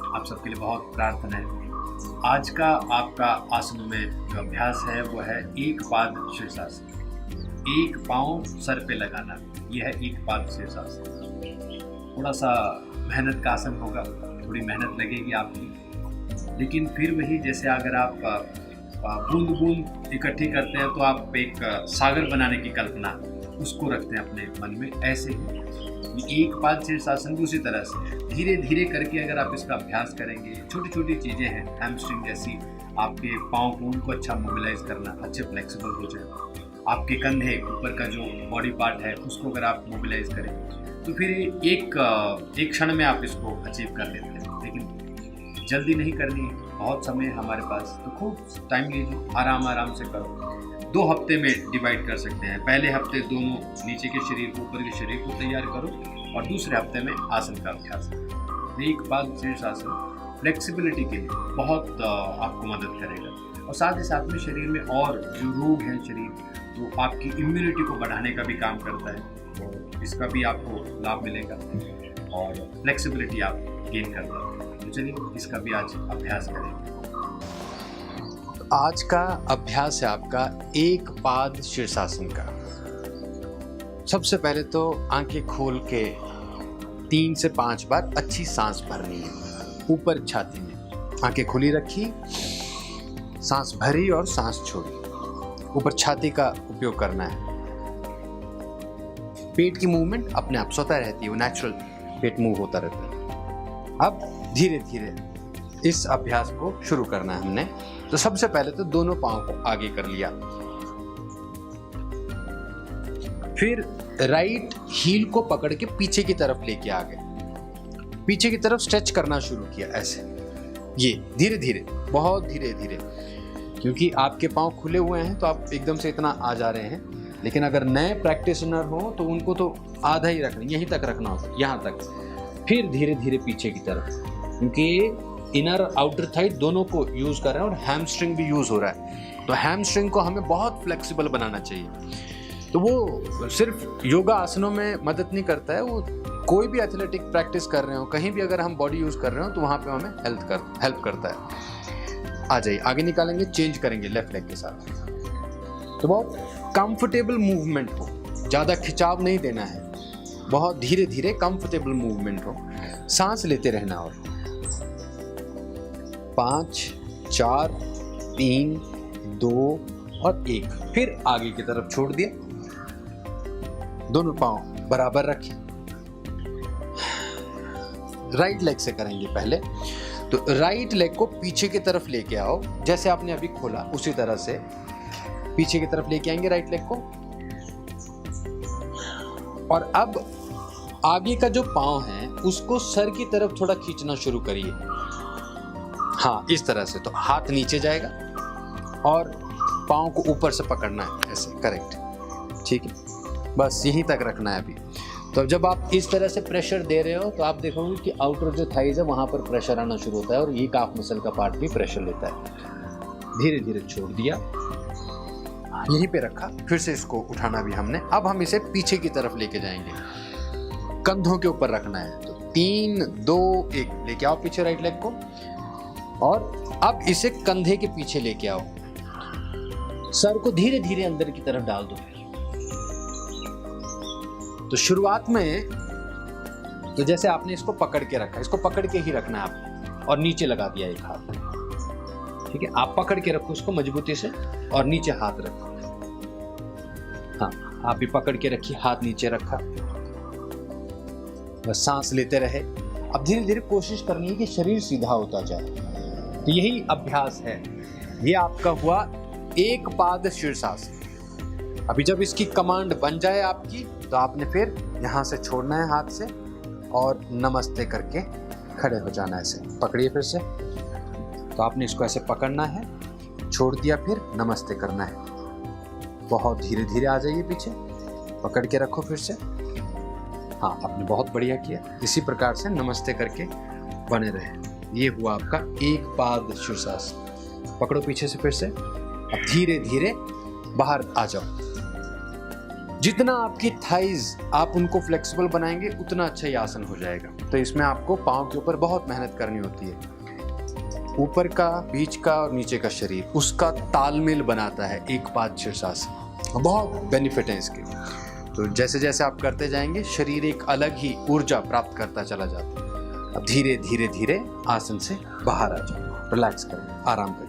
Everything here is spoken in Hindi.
आप सबके लिए बहुत प्रार्थना है। आज का आपका आसनों में जो अभ्यास है वो है एक पाद शीर्षासन। एक पाँव सर पे लगाना, यह है एक पाद शीर्षासन। थोड़ा सा मेहनत का आसन होगा, थोड़ी मेहनत लगेगी आपकी, लेकिन फिर वही जैसे अगर आप बूंद बूंद इकट्ठी करते हैं तो आप एक सागर बनाने की कल्पना उसको रखते हैं अपने मन में, ऐसे ही एक पाद शीर्षासन भी उसी तरह से धीरे धीरे करके अगर आप इसका अभ्यास करेंगे, छोटी छोटी चीज़ें हैं हैमस्ट्रिंग जैसी, आपके पाँव को उनको अच्छा मोबिलाइज करना, अच्छे फ्लेक्सिबल हो जाए, आपके कंधे ऊपर का जो बॉडी पार्ट है उसको अगर आप मोबिलाइज करें तो फिर एक क्षण में आप इसको अचीव कर लेते हैं। लेकिन जल्दी नहीं करनी है, बहुत समय हमारे पास, तो खूब टाइम लीजिए, आराम आराम से करो। 2 हफ्ते में डिवाइड कर सकते हैं। पहले हफ्ते दोनों नीचे के शरीर को ऊपर के शरीर को तैयार करो और दूसरे हफ्ते में आसन का अभ्यास करो। एक पाद शीर्षासन फ्लेक्सिबिलिटी के लिए बहुत आपको मदद करेगा और साथ ही साथ में शरीर में और जो रोग हैं शरीर, तो आपकी इम्यूनिटी को बढ़ाने का भी काम करता है, तो इसका भी आपको लाभ मिलेगा और फ्लेक्सिबिलिटी आप गेन करता है। तो चलिए इसका भी आज अभ्यास करेंगे। आज का अभ्यास है आपका एक पाद शीर्षासन का। सबसे पहले तो आंखें खोल के 3 से 5 बार अच्छी सांस भरनी है ऊपर छाती में। आंखें खुली रखी, सांस भरी और सांस छोड़ी, ऊपर छाती का उपयोग करना है। पेट की मूवमेंट अपने आप स्वतः रहती है, वो नेचुरल पेट मूव होता रहता है। अब धीरे धीरे इस अभ्यास को शुरू करना है हमने। तो सबसे पहले तो दोनों पांव को आगे कर लिया, फिर राइट हील को पकड़ के पीछे की तरफ लेके आ गए, पीछे की तरफ स्ट्रेच करना शुरू किया ऐसे। ये धीरे धीरे, बहुत धीरे धीरे, क्योंकि आपके पांव खुले हुए हैं तो आप एकदम से इतना आ जा रहे हैं, लेकिन अगर नए प्रैक्टिशनर हो तो उनको तो आधा ही रखना, यहीं तक रखना होता, यहाँ तक। फिर धीरे धीरे पीछे की तरफ, क्योंकि इनर आउटर थाई दोनों को यूज कर रहे हैं और हैमस्ट्रिंग भी यूज हो रहा है, तो हैमस्ट्रिंग को हमें बहुत फ्लेक्सिबल बनाना चाहिए। तो वो सिर्फ योगा आसनों में मदद नहीं करता है, वो कोई भी एथलेटिक प्रैक्टिस कर रहे हो, कहीं भी अगर हम बॉडी यूज कर रहे हो तो वहाँ पे हमें हेल्प करता है। आ जाइए, आगे निकालेंगे, चेंज करेंगे लेफ्ट लेग के साथ। तो बहुत कंफर्टेबल मूवमेंट हो, ज़्यादा खिंचाव नहीं देना है, बहुत धीरे धीरे कंफर्टेबल मूवमेंट हो, सांस लेते रहना। और 5 4 3 2 और 1, फिर आगे की तरफ छोड़ दिया, दोनों पांव बराबर रखें। राइट लेग से करेंगे पहले, तो राइट लेग को पीछे की तरफ लेके आओ, जैसे आपने अभी खोला उसी तरह से पीछे की तरफ लेके आएंगे राइट लेग को। और अब आगे का जो पांव है उसको सर की तरफ थोड़ा खींचना शुरू करिए। हाँ, इस तरह से, तो हाथ नीचे जाएगा और पांव को ऊपर से पकड़ना है ऐसे, करेक्ट, ठीक है, बस यहीं तक रखना है अभी। तो जब आप इस तरह से प्रेशर दे रहे हो तो आप देखोगे कि आउटर जो थाइज है वहाँ पर प्रेशर आना शुरू होता है और ये काफ मसल का पार्ट भी प्रेशर लेता है। धीरे धीरे छोड़ दिया, यहीं पे रखा, फिर से इसको उठाना भी हमने। अब हम इसे पीछे की तरफ लेके जाएंगे, कंधों के ऊपर रखना है। तो 3 2 1 लेके आओ पीछे राइट लेग को, और अब इसे कंधे के पीछे लेके आओ, सर को धीरे धीरे अंदर की तरफ डाल दो। तो शुरुआत में तो जैसे आपने इसको पकड़ के रखा, इसको पकड़ के ही रखना है आपने, और नीचे लगा दिया एक हाथ, ठीक है, आप पकड़ के रखो उसको मजबूती से और नीचे हाथ रखो। हाँ, आप भी पकड़ के रखिए, हाथ नीचे रखा, बस सांस लेते रहे। अब धीरे धीरे कोशिश करनी है कि शरीर सीधा होता जाए, तो यही अभ्यास है। ये आपका हुआ एक पाद शीर्षासन। अभी जब इसकी कमांड बन जाए आपकी, तो आपने फिर यहाँ से छोड़ना है हाथ से और नमस्ते करके खड़े हो जाना है। ऐसे पकड़िए फिर से, तो आपने इसको ऐसे पकड़ना है, छोड़ दिया, फिर नमस्ते करना है। बहुत धीरे धीरे आ जाइए पीछे, पकड़ के रखो फिर से। हाँ, आपने बहुत बढ़िया किया। इसी प्रकार से नमस्ते करके बने रहे। ये हुआ आपका एक पाद शीर्षासन। पकड़ो पीछे से फिर से। अब धीरे धीरे बाहर आ जाओ। जितना आपकी थाइज आप उनको फ्लेक्सिबल बनाएंगे उतना अच्छा ये आसन हो जाएगा। तो इसमें आपको पाँव के ऊपर बहुत मेहनत करनी होती है। ऊपर का, बीच का और नीचे का शरीर, उसका तालमेल बनाता है एक पाद शीर्षासन। बहुत बेनिफिट है इसके। तो जैसे जैसे आप करते जाएंगे शरीर एक अलग ही ऊर्जा प्राप्त करता चला जाता है। अब धीरे धीरे धीरे आसन से बाहर आ जाओ, रिलैक्स करें, आराम करें।